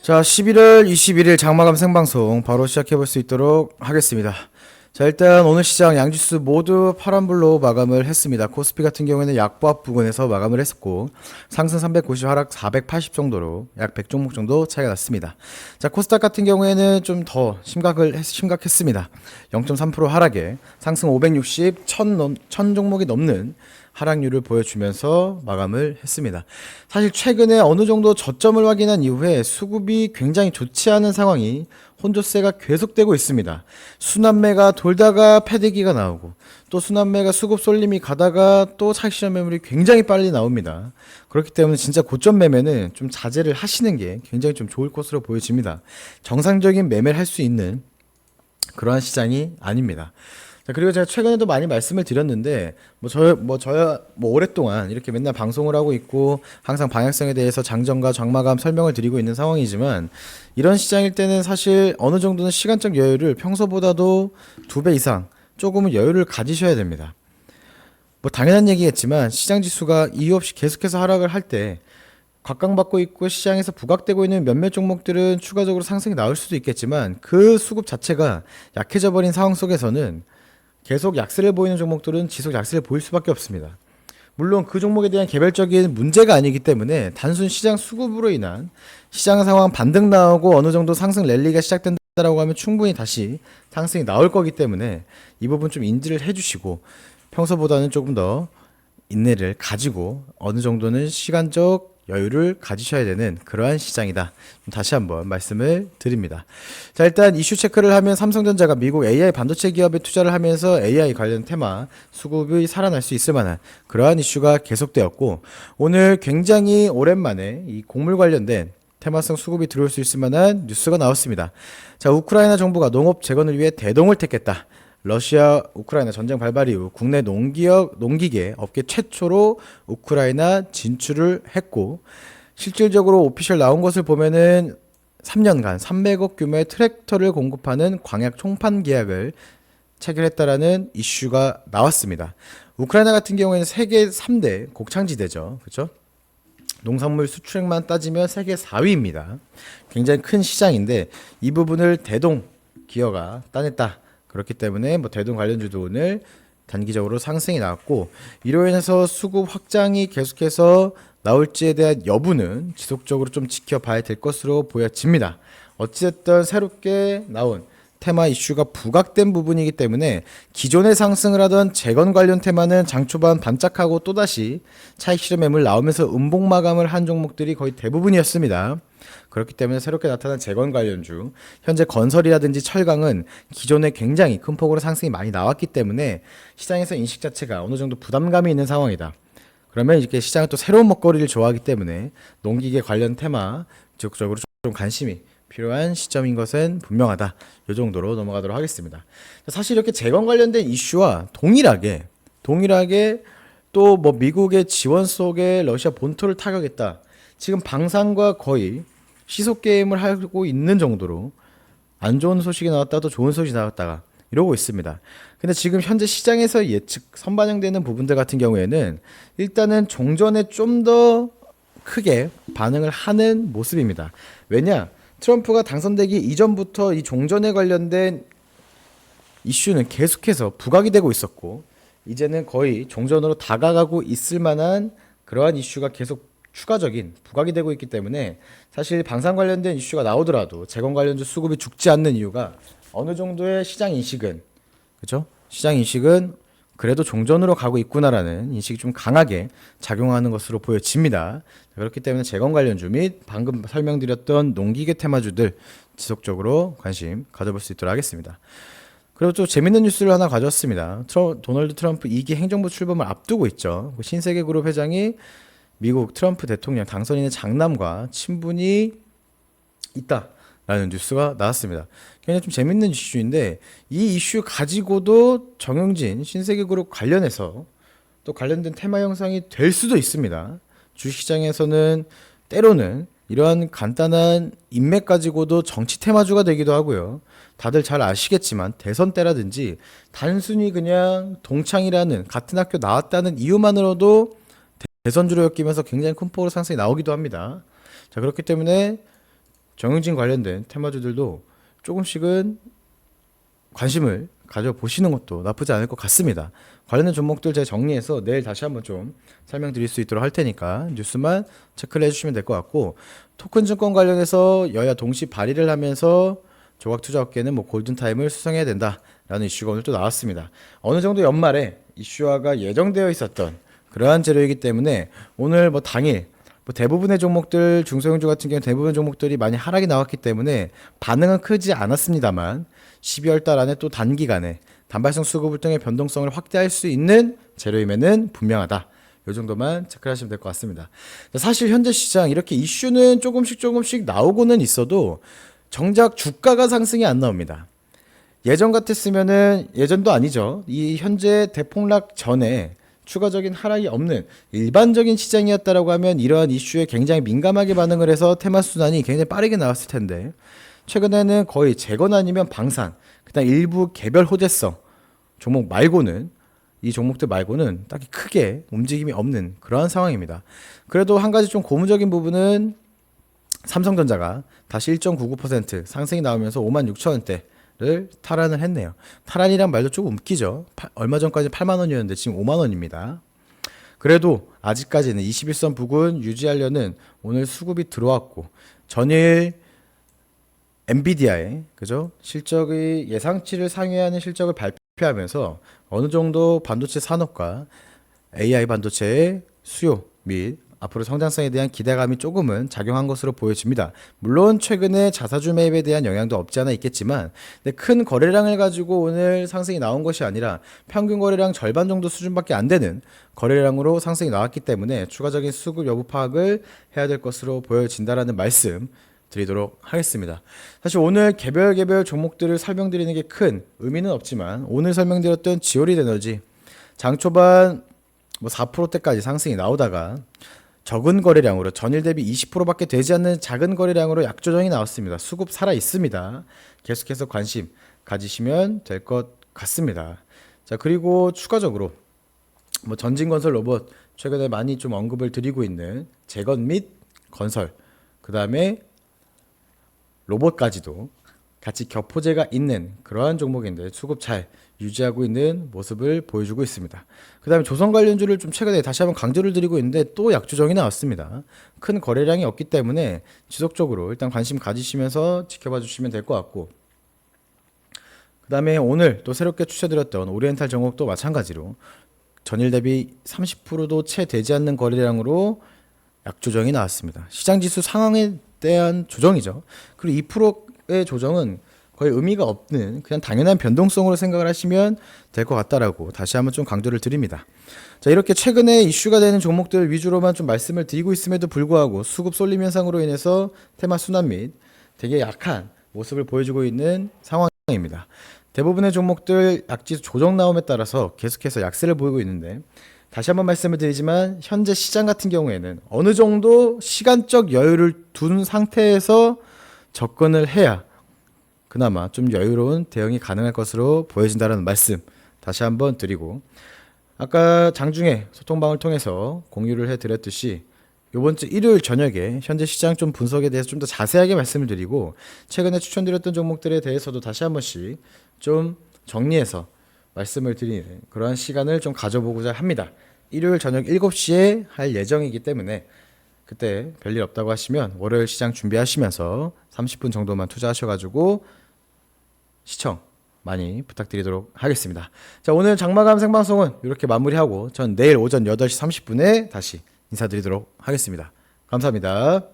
자, 11월 21일 장마감 생방송 바로 시작해 볼 수 있도록 하겠습니다. 자, 일단 오늘 시장 양지수 모두 파란불로 마감을 했습니다. 코스피 같은 경우에는 약보합 부근에서 마감을 했었고, 상승 390, 하락 480 정도로 약 100종목 정도 차이가 났습니다. 자, 코스닥 같은 경우에는 좀 더 심각했습니다. 0.3% 하락에 상승 560, 1000 종목이 넘는 하락률을 보여주면서 마감을 했습니다. 사실 최근에 어느 정도 저점을 확인한 이후에 수급이 굉장히 좋지 않은 상황이 혼조세가 계속되고 있습니다. 순환매가 돌다가 패대기가 나오고 또 순환매가 수급 쏠림이 가다가 또 차익실현 매물이 굉장히 빨리 나옵니다. 그렇기 때문에 진짜 고점 매매는 좀 자제를 하시는 게 굉장히 좀 좋을 것으로 보여집니다. 정상적인 매매를 할 수 있는 그러한 시장이 아닙니다. 자, 그리고 제가 최근에도 많이 말씀을 드렸는데, 저야 오랫동안 이렇게 맨날 방송을 하고 있고, 항상 방향성에 대해서 장점과 장마감 설명을 드리고 있는 상황이지만, 이런 시장일 때는 사실 어느 정도는 시간적 여유를 평소보다도 2배 이상 조금은 여유를 가지셔야 됩니다. 당연한 얘기겠지만, 시장 지수가 이유 없이 계속해서 하락을 할 때, 각광받고 있고 시장에서 부각되고 있는 몇몇 종목들은 추가적으로 상승이 나올 수도 있겠지만, 그 수급 자체가 약해져 버린 상황 속에서는 계속 약세를 보이는 종목들은 지속 약세를 보일 수밖에 없습니다. 물론 그 종목에 대한 개별적인 문제가 아니기 때문에 단순 시장 수급으로 인한 시장 상황 반등 나오고 어느 정도 상승 랠리가 시작된다라고 하면 충분히 다시 상승이 나올 거기 때문에 이 부분 좀 인지를 해주시고 평소보다는 조금 더 인내를 가지고 어느 정도는 시간적 여유를 가지셔야 되는 그러한 시장이다. 다시 한번 말씀을 드립니다. 자, 일단 이슈 체크를 하면 삼성전자가 미국 AI 반도체 기업에 투자를 하면서 AI 관련 테마 수급이 살아날 수 있을 만한 그러한 이슈가 계속되었고, 오늘 굉장히 오랜만에 이 곡물 관련된 테마성 수급이 들어올 수 있을 만한 뉴스가 나왔습니다. 자, 우크라이나 정부가 농업 재건을 위해 대동을 택했다. 러시아 우크라이나 전쟁 발발 이후 국내 농기계 업계 최초로 우크라이나 진출을 했고, 실질적으로 오피셜 나온 것을 보면은 3년간 300억 규모의 트랙터를 공급하는 광약 총판 계약을 체결했다라는 이슈가 나왔습니다. 우크라이나 같은 경우에는 세계 3대 곡창지대죠. 그렇죠? 농산물 수출액만 따지면 세계 4위입니다. 굉장히 큰 시장인데 이 부분을 대동 기어가 따냈다. 그렇기 때문에 대동 관련주도 오늘 단기적으로 상승이 나왔고, 이로 인해서 수급 확장이 계속해서 나올지에 대한 여부는 지속적으로 좀 지켜봐야 될 것으로 보여집니다. 어찌됐든 새롭게 나온 테마 이슈가 부각된 부분이기 때문에 기존에 상승을 하던 재건 관련 테마는 장 초반 반짝하고 또다시 차익 실현 매물 나오면서 음봉 마감을 한 종목들이 거의 대부분이었습니다. 그렇기 때문에 새롭게 나타난 재건 관련주, 현재 건설이라든지 철강은 기존에 굉장히 큰 폭으로 상승이 많이 나왔기 때문에 시장에서 인식 자체가 어느 정도 부담감이 있는 상황이다. 그러면 이렇게 시장은 또 새로운 먹거리를 좋아하기 때문에 농기계 관련 테마 지속적으로 좀 관심이 필요한 시점인 것은 분명하다. 이 정도로 넘어가도록 하겠습니다. 사실 이렇게 재건 관련된 이슈와 동일하게 또 미국의 지원 속에 러시아 본토를 타격했다. 지금 방산과 거의 시속 게임을 하고 있는 정도로 안 좋은 소식이 나왔다 또 좋은 소식이 나왔다가 이러고 있습니다. 근데 지금 현재 시장에서 예측 선반영되는 부분들 같은 경우에는 일단은 종전에 좀 더 크게 반응을 하는 모습입니다. 왜냐? 트럼프가 당선되기 이전부터 이 종전에 관련된 이슈는 계속해서 부각이 되고 있었고, 이제는 거의 종전으로 다가가고 있을 만한 그러한 이슈가 계속 추가적인 부각이 되고 있기 때문에 사실 방산 관련된 이슈가 나오더라도 재건 관련주 수급이 죽지 않는 이유가 어느 정도의 시장 인식은, 그렇죠? 시장 인식은 그래도 종전으로 가고 있구나라는 인식이 좀 강하게 작용하는 것으로 보여집니다. 그렇기 때문에 재건 관련주 및 방금 설명드렸던 농기계 테마주들 지속적으로 관심 가져볼 수 있도록 하겠습니다. 그리고 또 재밌는 뉴스를 하나 가져왔습니다. 도널드 트럼프 2기 행정부 출범을 앞두고 있죠. 신세계그룹 회장이 미국 트럼프 대통령 당선인의 장남과 친분이 있다라는 뉴스가 나왔습니다. 굉장히 좀 재밌는 이슈인데 이 이슈 가지고도 정영진 신세계그룹 관련해서 또 관련된 테마 형성이 될 수도 있습니다. 주식시장에서는 때로는 이러한 간단한 인맥 가지고도 정치 테마주가 되기도 하고요. 다들 잘 아시겠지만 대선 때라든지 단순히 그냥 동창이라는 같은 학교 나왔다는 이유만으로도 대선주로 엮이면서 굉장히 큰 폭으로 상승이 나오기도 합니다. 자, 그렇기 때문에 정용진 관련된 테마주들도 조금씩은 관심을 가져보시는 것도 나쁘지 않을 것 같습니다. 관련된 종목들 제가 정리해서 내일 다시 한번 좀 설명드릴 수 있도록 할 테니까 뉴스만 체크를 해주시면 될 것 같고, 토큰 증권 관련해서 여야 동시 발의를 하면서 조각 투자 업계는 뭐 골든타임을 수성해야 된다라는 이슈가 오늘 또 나왔습니다. 어느 정도 연말에 이슈화가 예정되어 있었던 그러한 재료이기 때문에 오늘 뭐 당일 뭐 대부분의 종목들, 중소형주 같은 경우는 대부분 종목들이 많이 하락이 나왔기 때문에 반응은 크지 않았습니다만 12월 달 안에 또 단기간에 단발성 수급을 통해 변동성을 확대할 수 있는 재료임에는 분명하다. 이 정도만 체크를 하시면 될 것 같습니다. 사실 현재 시장 이렇게 이슈는 조금씩 나오고는 있어도 정작 주가가 상승이 안 나옵니다. 예전 같았으면은, 예전도 아니죠. 이 현재 대폭락 전에 추가적인 하락이 없는 일반적인 시장이었다라고 하면 이러한 이슈에 굉장히 민감하게 반응을 해서 테마 순환이 굉장히 빠르게 나왔을 텐데, 최근에는 거의 재건 아니면 방산, 그다음 일부 개별 호재성 종목 말고는, 이 종목들 말고는 딱히 크게 움직임이 없는 그러한 상황입니다. 그래도 한 가지 좀 고무적인 부분은 삼성전자가 다시 1.99% 상승이 나오면서 56,000원대를 탈환을 했네요. 탈환이란 말도 조금 웃기죠. 얼마 전까지 8만 원이었는데 지금 5만 원입니다. 그래도 아직까지는 21선 부근 유지하려는 오늘 수급이 들어왔고, 전일 엔비디아의 그죠? 실적의 예상치를 상회하는 실적을 발표하면서 어느 정도 반도체 산업과 AI 반도체의 수요 및 앞으로 성장성에 대한 기대감이 조금은 작용한 것으로 보여집니다. 물론 최근에 자사주 매입에 대한 영향도 없지 않아 있겠지만, 근데 큰 거래량을 가지고 오늘 상승이 나온 것이 아니라 평균 거래량 절반 정도 수준밖에 안 되는 거래량으로 상승이 나왔기 때문에 추가적인 수급 여부 파악을 해야 될 것으로 보여진다라는 말씀 드리도록 하겠습니다. 사실 오늘 개별 종목들을 설명드리는 게 큰 의미는 없지만, 오늘 설명드렸던 지오리드 에너지 장 초반 뭐 4%대까지 상승이 나오다가 적은 거래량으로 전일 대비 20%밖에 되지 않는 작은 거래량으로 약조정이 나왔습니다. 수급 살아 있습니다. 계속해서 관심 가지시면 될 것 같습니다. 자, 그리고 추가적으로 뭐 전진건설 로봇 최근에 많이 좀 언급을 드리고 있는 재건 및 건설, 그 다음에 로봇까지도 같이 격포제가 있는 그러한 종목인데 수급 잘 유지하고 있는 모습을 보여주고 있습니다. 그 다음에 조선 관련주를 좀 최근에 다시 한번 강조를 드리고 있는데 또 약조정이 나왔습니다. 큰 거래량이 없기 때문에 지속적으로 일단 관심 가지시면서 지켜봐 주시면 될 것 같고, 그 다음에 오늘 또 새롭게 추천드렸던 오리엔탈 종목도 마찬가지로 전일 대비 30%도 채 되지 않는 거래량으로 약조정이 나왔습니다. 시장지수 상황에 대한 조정이죠. 그리고 2%의 조정은 거의 의미가 없는 그냥 당연한 변동성으로 생각을 하시면 될 것 같다라고 다시 한번 좀 강조를 드립니다. 자, 이렇게 최근에 이슈가 되는 종목들 위주로만 좀 말씀을 드리고 있음에도 불구하고 수급 쏠림 현상으로 인해서 테마 순환 및 되게 약한 모습을 보여주고 있는 상황입니다. 대부분의 종목들 약지수 조정 나옴에 따라서 계속해서 약세를 보이고 있는데, 다시 한번 말씀을 드리지만 현재 시장 같은 경우에는 어느 정도 시간적 여유를 둔 상태에서 접근을 해야 그나마 좀 여유로운 대응이 가능할 것으로 보여진다는 말씀 다시 한번 드리고, 아까 장중에 소통방을 통해서 공유를 해드렸듯이 이번 주 일요일 저녁에 현재 시장 좀 분석에 대해서 좀 더 자세하게 말씀을 드리고, 최근에 추천드렸던 종목들에 대해서도 다시 한 번씩 좀 정리해서 말씀을 드리는 그러한 시간을 좀 가져보고자 합니다. 일요일 저녁 7시에 할 예정이기 때문에 그때 별일 없다고 하시면 월요일 시장 준비하시면서 30분 정도만 투자하셔가지고 시청 많이 부탁드리도록 하겠습니다. 자, 오늘 장마감 생방송은 이렇게 마무리하고 전 내일 오전 8시 30분에 다시 인사드리도록 하겠습니다. 감사합니다.